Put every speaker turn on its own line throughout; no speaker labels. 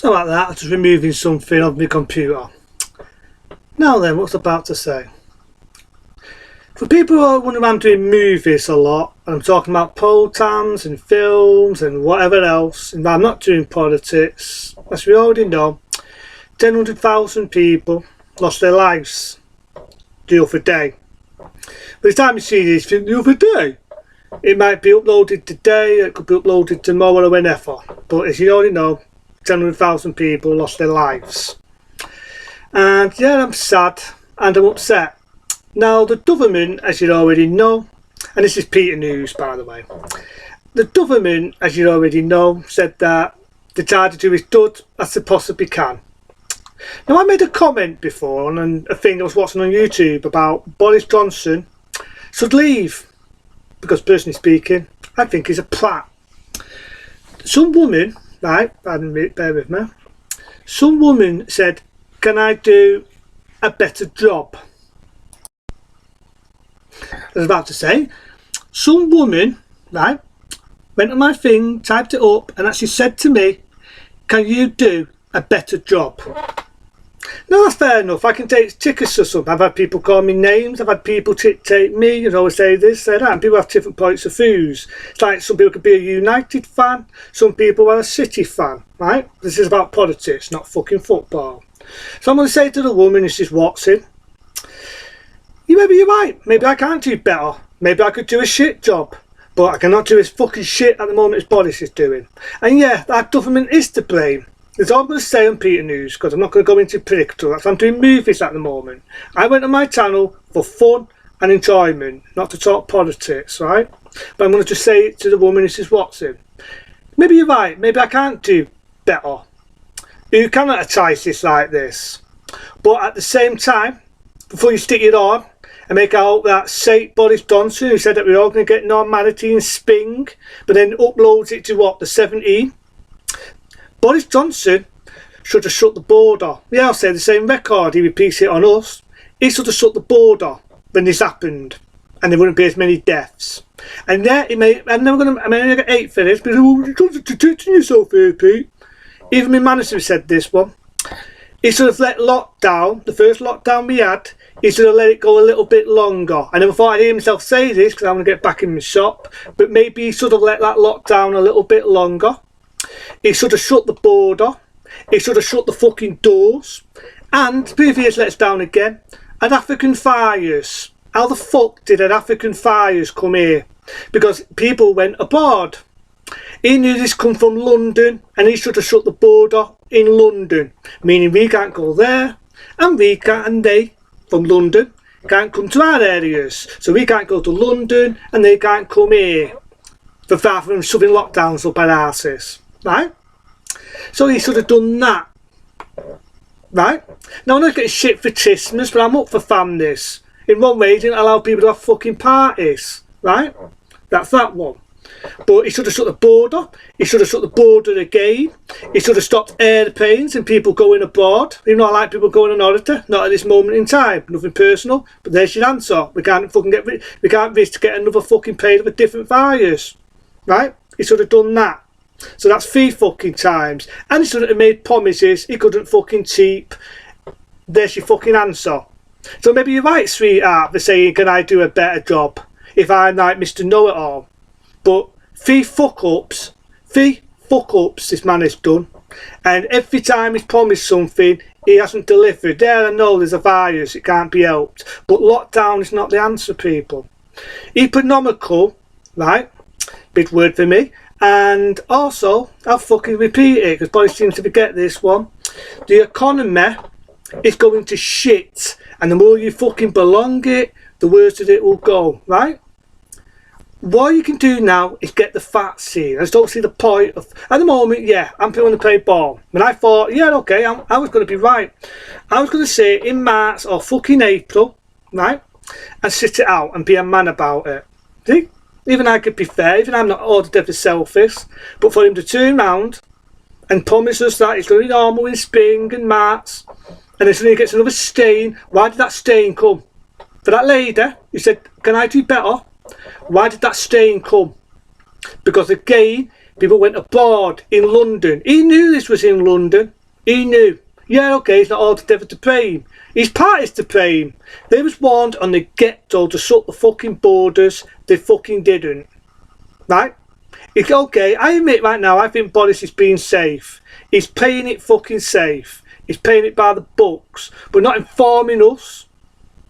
So like that, I'm just removing something off my computer. Now then, what's I about to say? For people who are wondering why I'm doing movies a lot, and I'm talking about programs and films and whatever else, and I'm not doing politics, as we already know, 100,000 people lost their lives the other day. By the time you see this, the other day, it might be uploaded today, it could be uploaded tomorrow or whenever, but as you already know, 100,000 people lost their lives. And yeah, I'm sad and I'm upset. Now the government, as you already know, and this is Peter News by the way, the government, as you already know, said that they tried to do as good as they possibly can. Now I made a comment before on a thing I was watching on YouTube about Boris Johnson should leave, because personally speaking, I think he's a prat. Some woman, right, bear with me, some woman said, can I do a better job? I was about to say, some woman, right, went on my thing, typed it up and actually said to me, can you do a better job? No, that's fair enough. I can take tickets or something. I've had people call me names. I've had people take me, you know, say this, say that. And people have different points of views. It's like some people could be a United fan. Some people are a City fan, right? This is about politics, not fucking football. So I'm going to say to the woman who says, Watson, maybe you're right. Maybe I can't do better. Maybe I could do a shit job. But I cannot do as fucking shit at the moment as Boris is doing. And yeah, that government is to blame. That's all I'm going to say on Peter News, because I'm not going to go into political. I'm doing movies at the moment. I went on my channel for fun and enjoyment, not to talk politics, right? But I'm going to just say it to the woman who says, Watson, maybe you're right. Maybe I can't do better. You cannot advertise this like this. But at the same time, before you stick it on and make out that Saint Boris Johnson, who said that we're all going to get normality in spring, but then uploads it to what, the 17th? Boris Johnson should have shut the border. Yeah, I'll say the same record, he repeats it on us. He should have shut the border when this happened, and there wouldn't be as many deaths. And yeah, I'm never going to get hate for this, but you're protecting yourself here, Pete. Even my manager said this one. He should have let lockdown, the first lockdown we had, he should have let it go a little bit longer. I never thought I'd hear himself say this because I'm going to get back in my shop, but maybe he should have let that lockdown a little bit longer. He should have shut the border. He should have shut the fucking doors. And previous let us down again. Had African fires. How the fuck did an African fires come here? Because people went abroad. He knew this come from London, and he should have shut the border in London, meaning we can't go there, and we can't, and they from London can't come to our areas. So we can't go to London, and they can't come here. For far from shoving lockdowns up our asses. Right? So he should have done that. Right? Now I'm not getting shit for Christmas, but I'm up for families. In one way, he didn't allow people to have fucking parties. Right? That's that one. But he should have shut the border. He should have shut the border again. He should have stopped airplanes and people going abroad. Even though I like people going on holiday, not at this moment in time. Nothing personal. But there's your answer. We can't risk to get another fucking plague of a different virus. Right? He should have done that. So that's 3 fucking times. And he should have made promises he couldn't fucking keep. There's your fucking answer. So maybe you're right, sweetheart, for saying, can I do a better job? If I'm like Mr. Know-It-All. But 3 fuck-ups this man has done. And every time he's promised something, he hasn't delivered. There, I know there's a virus, it can't be helped. But lockdown is not the answer, people. Economical, right? Big word for me. And also, I'll fucking repeat it because boys seem to forget this one. The economy is going to shit, and the more you fucking belong it, the worse it will go, right? What you can do now is get the facts in. I just don't see the point of, at the moment, yeah, I'm going to play ball. And I thought, yeah, okay, I was going to be right. I was going to say in March or fucking April, right? And sit it out and be a man about it. See? Even I could be fair, even I'm not altogether selfish. But for him to turn round and promise us that it's going to be normal in spring and March, and then suddenly he gets another stain. Why did that stain come? For that lady, he said, can I do better? Why did that stain come? Because again, People went abroad in London. He knew this was in London. He knew. Yeah, okay, he's not altogether to blame. His party's to blame. They was warned on the get-go to shut the fucking borders. They fucking didn't. Right? It's okay, I admit right now, I think Boris is being safe. He's playing it fucking safe. He's playing it by the books. But not informing us.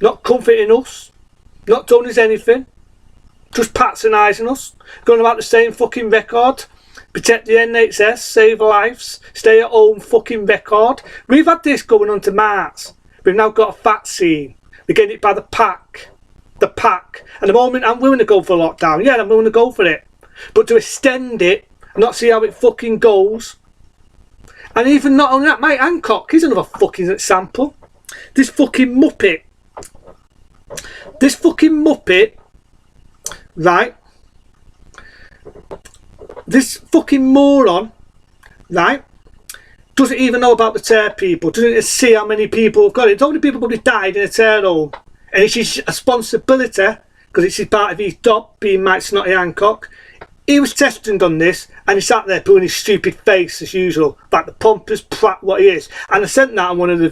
Not comforting us. Not telling us anything. Just patronising us. Going about the same fucking record. Protect the NHS, save lives, stay at home fucking record. We've had this going on to March. We've now got a vaccine. We're getting it by the pack. The pack. And the moment I'm willing to go for lockdown, yeah, I'm willing to go for it. But to extend it and not see how it fucking goes. And even not only that, Mike Hancock, he's another fucking example. This fucking muppet. Right? This fucking moron, right, doesn't even know about the tear people, doesn't even see how many people have got it. How many people probably died in a tear home? And it's his responsibility, because it's his part of his job, being Mike Snotty Hancock. He was tested on this, and he sat there putting his stupid face as usual, like the pompous prat what he is. And I sent that on one of the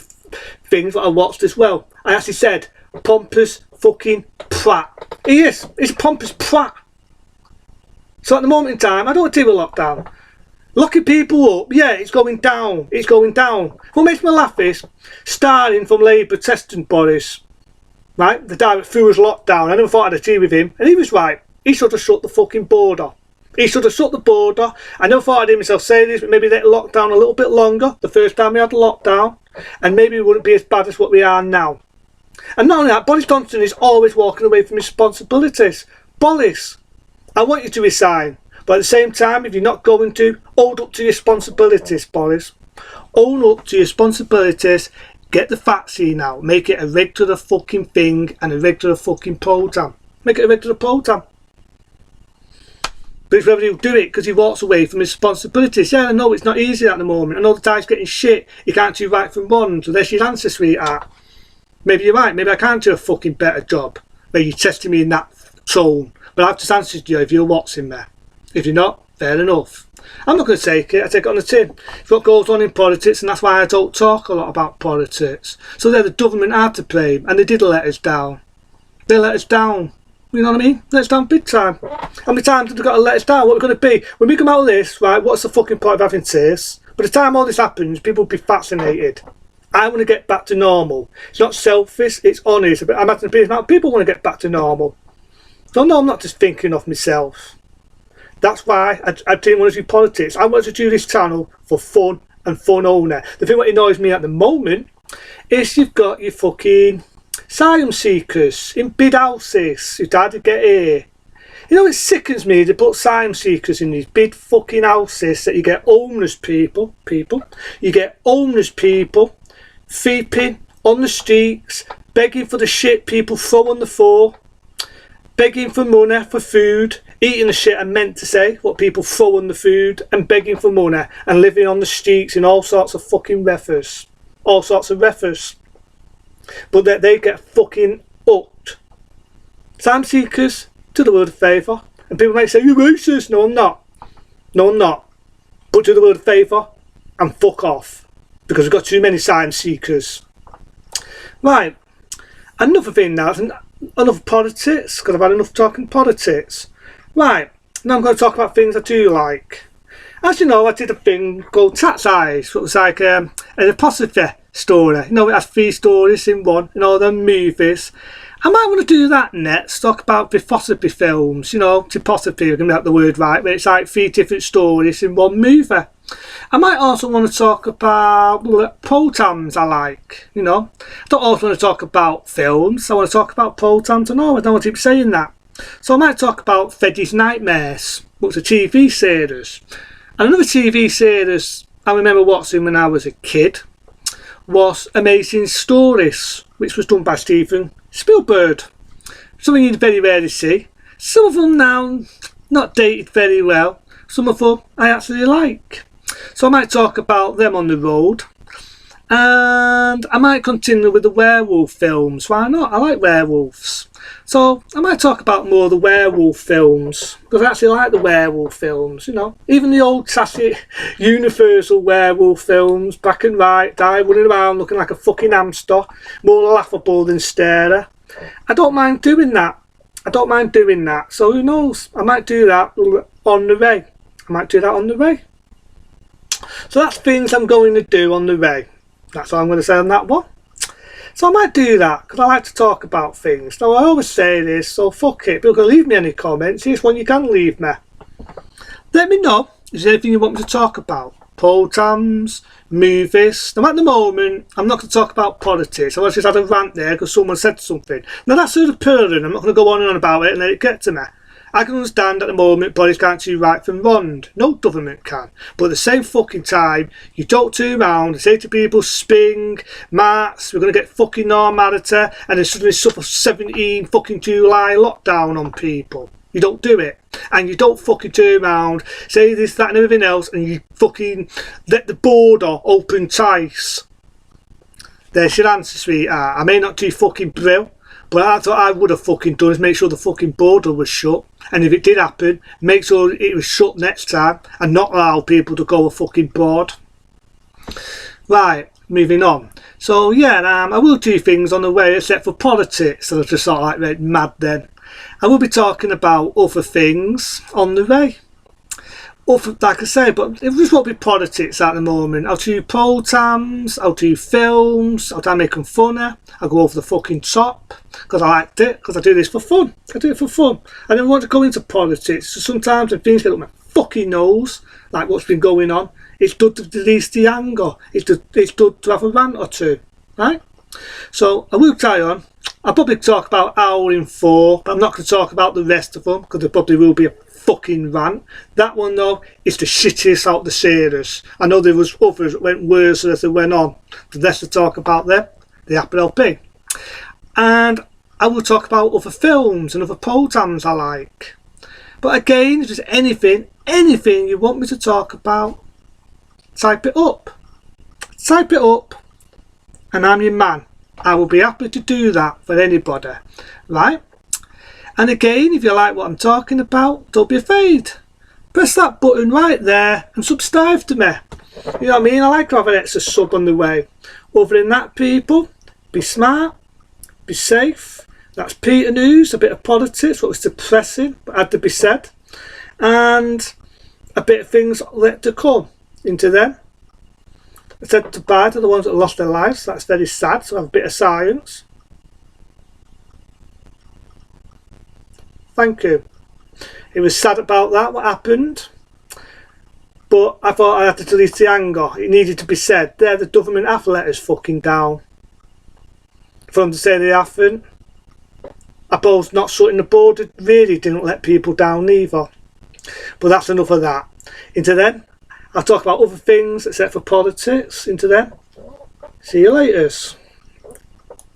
things that I watched as well. I actually said, pompous fucking prat. He is. He's a pompous prat. So at the moment in time, I don't deal with lockdown. Locking people up, yeah, it's going down. It's going down. What makes me laugh is Starling from Labour testing Boris. Right? The guy that threw us lockdown. I never thought I'd agree with him. And he was right. He should have shut the fucking border. He should have shut the border. I never thought I'd hear myself say this, but maybe let lockdown a little bit longer. The first time we had a lockdown. And maybe it wouldn't be as bad as what we are now. And not only that, Boris Johnson is always walking away from his responsibilities. Boris, I want you to resign, but at the same time, if you're not going to, hold up to your responsibilities, Boris. Own up to your responsibilities, get the vaccine out, make it a regular fucking thing and a regular fucking program. Make it a regular program. But it's whether he'll do it because he walks away from his responsibilities. Yeah, I know it's not easy at the moment. I know the guy's getting shit. You can't do right from wrong, so there's your answer, sweetheart. Maybe you're right, maybe I can't do a fucking better job where you're testing me in that tone. But I've just answered you if you're what's in there. If you're not, fair enough. I'm not going to take it, I take it on the tin. It's what goes on in politics, and that's why I don't talk a lot about politics. So the government are to blame, and they did let us down. They let us down. You know what I mean? Let us down big time. How many times have they got to let us down? What we're going to be? When we come out of this, right, what's the fucking point of having tears? By the time all this happens, people will be fascinated. I want to get back to normal. It's not selfish, it's honest. But I imagine people want to get back to normal. So no, I'm not just thinking of myself. That's why I didn't want to do politics. I want to do this channel for fun and fun only. The thing that annoys me at the moment is you've got your fucking asylum seekers in big houses who died to get here. You know, it sickens me they put asylum seekers in these big fucking houses that you get homeless people. You get homeless people sleeping on the streets, begging for the shit people throw on the floor. Begging for money, for food, eating the shit I meant to say, what people throw on the food, and begging for money, and living on the streets in all sorts of fucking refers. All sorts of refers. But they get fucking hooked. Asylum seekers, do the world a favour. And people might say, you're racist. No, I'm not. No, I'm not. But do the world a favour, and fuck off. Because we've got too many asylum seekers. Right. Another thing now, enough politics, because I've had enough talking politics. Right, now I'm going to talk about things I do like. As you know, I did a thing called Tat's Eyes. It was like an apostrophe story. You know, it has 3 stories in one, in all them movies. I might want to do that next, talk about apostrophe films. You know, apostrophe, I'm going to get the word right, but it's like 3 different stories in one movie. I might also want to talk about programs I like, you know. I don't also want to talk about films, I want to talk about programs. I know, I don't want to keep saying that. So I might talk about Freddy's Nightmares, which is a TV series. And another TV series I remember watching when I was a kid was Amazing Stories, which was done by Steven Spielberg. Something you very rarely see. Some of them now, not dated very well. Some of them I actually like. So I might talk about them on the road. And I might continue with the werewolf films. Why not? I like werewolves. So I might talk about more of the werewolf films, because I actually like the werewolf films, you know. Even the old classic Universal werewolf films, black and white, guy running around looking like a fucking hamster, more laughable than scary. I don't mind doing that. I don't mind doing that. So who knows? I might do that on the way. I might do that on the way. So that's things I'm going to do on the way. That's all I'm going to say on that one. So I might do that, because I like to talk about things. Now I always say this, so fuck it. People can leave me any comments. Here's one you can leave me. Let me know if there's anything you want me to talk about. Programs, movies. Now at the moment, I'm not going to talk about politics. I just had a rant there because someone said something. Now that's sort of purring. I'm not going to go on and on about it and let it get to me. I can understand at the moment bodies can't see right from wrong. No government can. But at the same fucking time, you don't turn around and say to people, Sping, Marts, we're going to get fucking normality, and then suddenly suffer 17 fucking July lockdown on people. You don't do it. And you don't fucking turn around, say this, that and everything else, and you fucking let the border open tight. There's your answer, sweetheart. I may not do fucking brill, but that's what I would have fucking done, is make sure the fucking border was shut. And if it did happen, make sure it was shut next time and not allow people to go a fucking board. Right, moving on. So yeah, I will do things on the way except for politics, so I just sort of like went mad then. I will be talking about other things on the way. Like I say, but it just won't be politics at the moment. I'll do programs, I'll do films, I'll try and make them funny, I'll go over the fucking top, because I liked it, because I do this for fun. I do it for fun. I don't want to go into politics, so sometimes when things get up my fucking nose, like what's been going on, it's good to release the anger, it's good to have a rant or two, right? So I will carry on. I'll probably talk about Hour in 4, but I'm not going to talk about the rest of them, because there probably will be a fucking rant. That one though is the shittiest out of the series. I know there was others that went worse as they went on, but let's talk about them, the Apple LP. And I will talk about other films and other programs I like. But again, if there's anything you want me to talk about, type it up. Type it up, and I'm your man. I will be happy to do that for anybody, right? And again, if you like what I'm talking about, don't be afraid. Press that button right there and subscribe to me. You know what I mean? I like to have an extra sub on the way. Other than that, people, be smart, be safe. That's Peter News, a bit of politics, what was depressing, but had to be said. And a bit of things yet to come into them. I said goodbye to the ones that lost their lives. That's very sad, so I have a bit of science. Thank you. It was sad about that, what happened. But I thought I had to delete the anger. It needed to be said. There, the government have let us fucking down. For them to say they haven't. I suppose not shutting the border really didn't let people down either. But that's enough of that. Into then, I'll talk about other things except for politics. Into then, see you later.